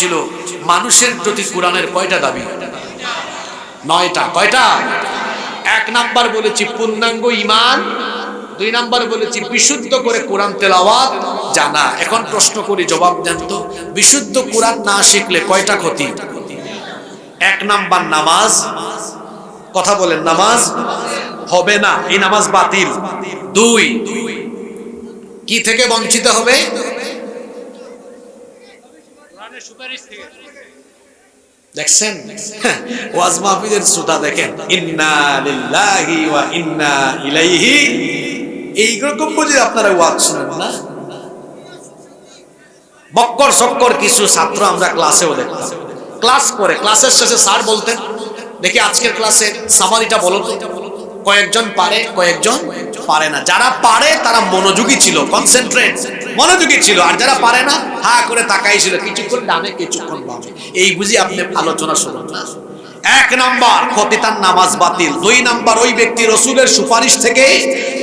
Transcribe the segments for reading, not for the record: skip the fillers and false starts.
বলেছিল মানুষের প্রতি কোরআনের কয়টা দাবি? 9টা। কয়টা? 1 নাম্বার বলেছি পূর্ণাঙ্গ ঈমান, 2 নাম্বার বলেছি বিশুদ্ধ করে কোরআন তেলাওয়াত জানা। এখন প্রশ্ন করি, জবাব দেন তো, বিশুদ্ধ কোরআন না শিখলে কয়টা ক্ষতি? 1 নাম্বার নামাজ, কথা বলেন, নামাজ হবে না, এই নামাজ বাতিল। 2, কি থেকে বঞ্চিত হবে? দেখছেন ওয়াজ মাহফিলের শ্রোতা দেখেন, ইন্না লিল্লাহি ওয়া ইন্না ইলাইহি, এইরকম বুঝে আপনারা ওয়াজ শুনেন না? বক্কর সক্কর কিছু ছাত্র আমরা ক্লাসেও দেখতাম, ক্লাস করে ক্লাসের শেষে স্যার বলতেন, দেখি আজকের ক্লাসে সামারিটা বলো তো, কয়েকজন পারে কয়েকজন পারে না। যারা পারে তারা মনোযোগী ছিল, কনসেন্ট্রেট মনোযোগী ছিল, আর যারা পারে না হা করে তাকাই ছিল, কিছুক্ষণ ডানে কিছুক্ষণ বামে, এই বুঝি আপনি আলোচনা শুনুন না। 1 নাম্বার ক্ষতি, তার নামাজ বাতিল। 2 নাম্বার ওই ব্যক্তি রাসূলের সুপারিশ থেকে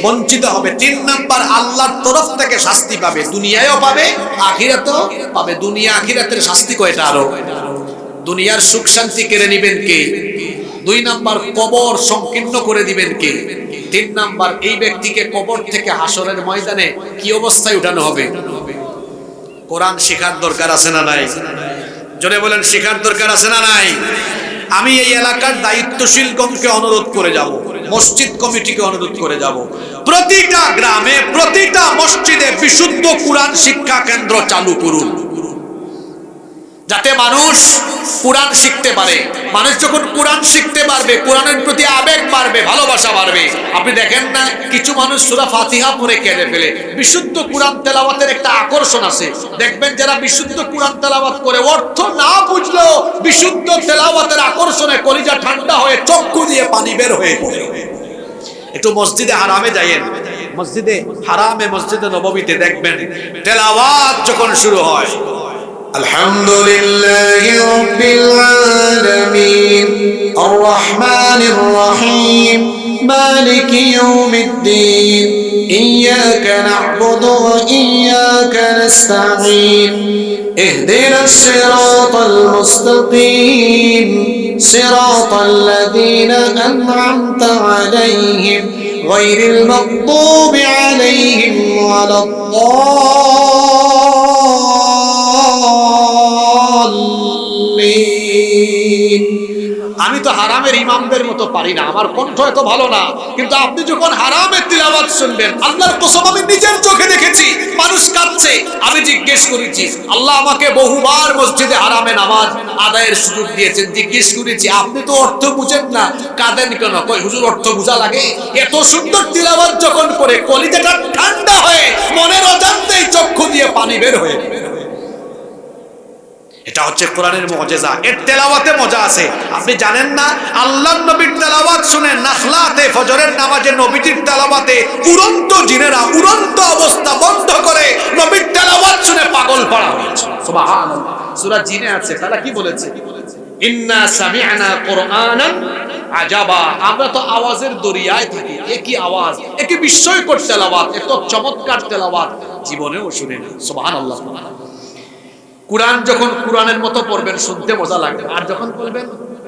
বঞ্চিত হবে। 3 নাম্বার আল্লাহর তরফ থেকে শাস্তি পাবে, দুনিয়ায়ও পাবে আখিরাতেও পাবে। দুনিয়া আখিরাতের শাস্তি কয়টা? আরো। দুনিয়ার সুখ শান্তি কেড়ে নেবেন কে? 2 নাম্বার কবর সংকীর্ণ করে দিবেন কে? 3 নাম্বার এই ব্যক্তিকে কবর থেকে হাসরের ময়দানে কি অবস্থায় উঠানো হবে? কোরআন শেখার দরকার আছে না নাই? জোরে বলেন, শেখার দরকার আছে না নাই? আমি এই এলাকার দায়িত্বশীলগণকে অনুরোধ করে যাব, মসজিদ কমিটিকে অনুরোধ করে যাব, প্রতিটা গ্রামে প্রতিটা মসজিদে বিশুদ্ধ কোরআন শিক্ষা কেন্দ্র চালু করুন, যাতে মানুষ কোরআন শিখতে পারে। মানুষ যখন কোরআন শিখতে পারবে, কোরআনের প্রতি আবেগ বাড়বে, ভালোবাসা বাড়বে। আপনি দেখেন না, কিছু মানুষ সূরা ফাতিহা পড়ে কেঁদে ফেলে। বিশুদ্ধ কোরআন তেলাওয়াতের একটা আকর্ষণ আছে, দেখবেন যারা বিশুদ্ধ কোরআন তেলাওয়াত করে অর্থ না বুঝলেও বিশুদ্ধ তেলাওয়াতের আকর্ষণে কলিজা ঠান্ডা হয়ে চক্ষু দিয়ে পানি বের হয়ে পড়ে। একটু মসজিদে হারামে যাইয়েন, মসজিদে হারামে, মসজিদে নববীতে দেখবেন তেলাওয়াত যখন শুরু হয়, আলহামদুলিল্লাহি রাব্বিল আলামিন আর রহমানির রহিম মালিকি ইয়াউমিদ্দিন ইয়্যাকা না'বুদু ওয়া ইয়্যাকা নাস্তাঈন ইহদিনাস সিরাতাল মুস্তাকিম সিরাতাল লাযীনা আন'আমতা আলাইহিম গায়রিল মাগদুবি আলাইহিম ওয়ালাদ-দাল্লিন। আমি তো হারামের ইমামদের মতো পারি না, আমার কণ্ঠ এত ভালো না, কিন্তু আপনি যখন হারামের তিলাওয়াত শুনবেন, আল্লাহর কসম আমি নিজের চোখে দেখেছি মানুষ কাঁদছে। আমি জিজ্ঞেস করেছি, আল্লাহ আমাকে বহুবার মসজিদে হারামে নামাজ আদায়ের সুযোগ দিয়েছেন, জিজ্ঞেস করেছি আপনি তো অর্থ বুঝেন না, কাঁদেন কেন? কই হুজুর অর্থ বুঝা লাগে? এত সুন্দর তিলাওয়াত যখন করে কলিজাটা ঠান্ডা হয়ে মনের অজান্তেই চক্ষু দিয়ে পানি বের হয়ে। এটা হচ্ছে কোরআনের মুজিজা, এর তেলাওয়াতে মজা আছে। আপনি জানেন না, আল্লাহর নবীর তেলাওয়াত শুনে নাখলাতে ফজরের নামাজে নবীজির তেলাওয়াতে উড়ন্ত জিনেরা উড়ন্ত অবস্থা বন্ধ করে নবীর তেলাওয়াত শুনে পাগল পাড়া হয়েছে। সুবহানাল্লাহ। সূরা জিনে আছে, তারা কি বলেছে? ইন্না সামি'না কুরআনান আজাবা। আমরা তো আওয়াজের দরিয়ায় থাকি, একই আওয়াজ, একই বিস্ময়কর তেলাওয়াত, এত চমৎকার তেলাওয়াত জীবনেও শুনি না। সুবহানাল্লাহ। কোরআন যখন কোরআনের মতো পড়বেন শুনতে মজা লাগবে, আর যখন বলবেন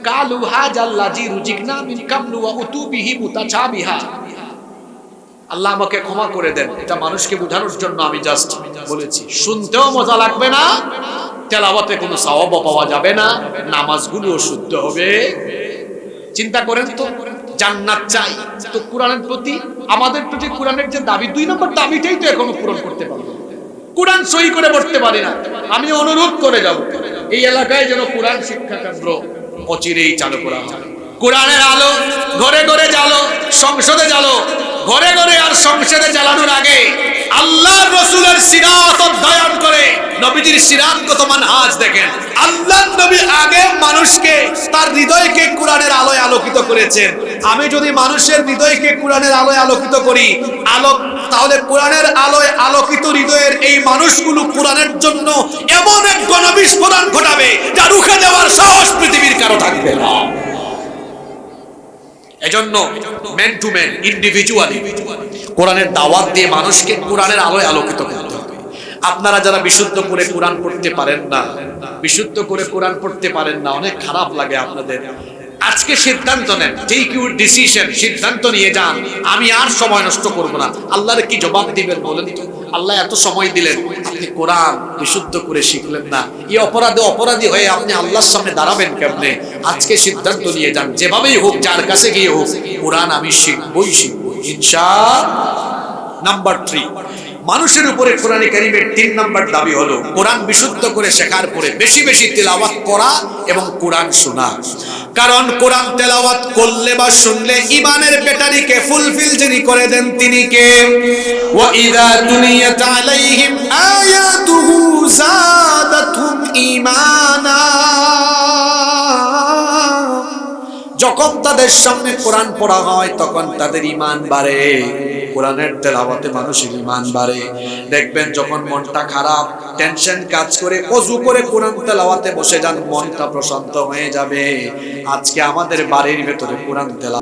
কালু হাজাল্লাজি রুজিকনা মিন কাবলু ওয়া উতুবিহি মুতাচাবিহা, আল্লাহ আমাকে ক্ষমা করে দেন, এটা মানুষকে বোঝানোর জন্য আমি জাস্ট বলেছি, শুনতেও মজা লাগবে না, তেলাওয়াতে কোনো সওয়াব পাওয়া যাবে না, নামাজগুলো শুদ্ধ হবে। চিন্তা করেন তো, জান্নাত চাই তো কোরআনের প্রতি আমাদের প্রতি কোরআনের যে দাবি, 2 নম্বর দাবিটাই তো এখনো পূরণ করতে পারবো না, কোরআন সহি করে পড়তে পারি না। আমি অনুরোধ করে যাব, এই এলাকায় যেন কোরআন শিক্ষা কেন্দ্র অচিরেই চালু করা হয়। কোরআনের আলো ঘরে ঘরে জ্বালো, সংসদে জ্বালো, ঘরে ঘরে আর সংসদে জ্বালানোর আগে আল্লাহর রাসূলের সিরাত অধ্যয়ন করে নবীজির সিরাতগত মানহাজ দেখেন। আল্লাহর নবী আগে মানুষকে তার হৃদয়কে কোরআনের আলোয় আলোকিত করেছেন। আমি যদি মানুষের হৃদয়কে কোরআনের আলোয় আলোকিত করি, তাহলে কোরআনের আলোয় আলোকিত হৃদয়ের এই মানুষগুলো কোরআনের জন্য এমন এক গণবিস্ফোরণ ঘটাবে যা রুখে দেওয়ার সাহস পৃথিবীর কারো থাকবে না। এজন্য ম্যান টু ম্যান, ইন্ডিভিজুয়ালি কোরআনের দাওয়াত দিয়ে মানুষকে কোরআনের আলোয় আলোকিত করতে হবে। আপনারা যারা বিশুদ্ধ করে কোরআন পড়তে পারেন না, বিশুদ্ধ করে কোরআন পড়তে পারেন না, অনেক খারাপ লাগে আপনাদের। আজকে সিদ্ধান্ত নেন, টেক ইউর ডিসিশন, সিদ্ধান্ত নিয়ে যান, আমি আর সময় নষ্ট করব না। আল্লাহর কি জবাব দিবেন বলেন তো? আল্লাহ এত সময় দিলেন, আপনি কোরআন বিশুদ্ধ করে শিখলেন না, এই অপরাধী হয়ে আপনি আল্লাহর সামনে দাঁড়াবেন কেমনে? আজকে সিদ্ধান্ত নিয়ে যান, যেভাবেই হোক, যার কাছে গিয়ে হোক, কোরআন আমি শিখবই ইনশাআল্লাহ। নাম্বার 3, মানুষের উপরে কোরআনে কারীমের 3 নাম্বার দাবি হলো কোরআন বিশুদ্ধ করে শেখার পরে বেশি বেশি তিলাওয়াত করা এবং কোরআন শোনা। কারণ কোরআন তেলাওয়াত করলে বা শুনলে ঈমানের ব্যাটারিকে ফুলফিল যিনি করে দেন তিনি কে? ওয়া ইযা তুলিয়াত আলাইহিম আয়াতুহু যাদাতহুম ঈমানা। যখন তাদের সামনে কোরআন পড়া হয় তখন তাদের ঈমান বাড়ে। কোরআনের তেলাওয়াতে মানুষের ঈমান বাড়ে। দেখবেন যখন মনটা খারাপ, টেনশন কাজ করে, ওযু করে কোরআন তেলাওয়াতে বসে যান, মনটা প্রশান্ত হয়ে যাবে। আজকে আমাদের বাড়ির ভেতরে কোরআন তেলাওয়াত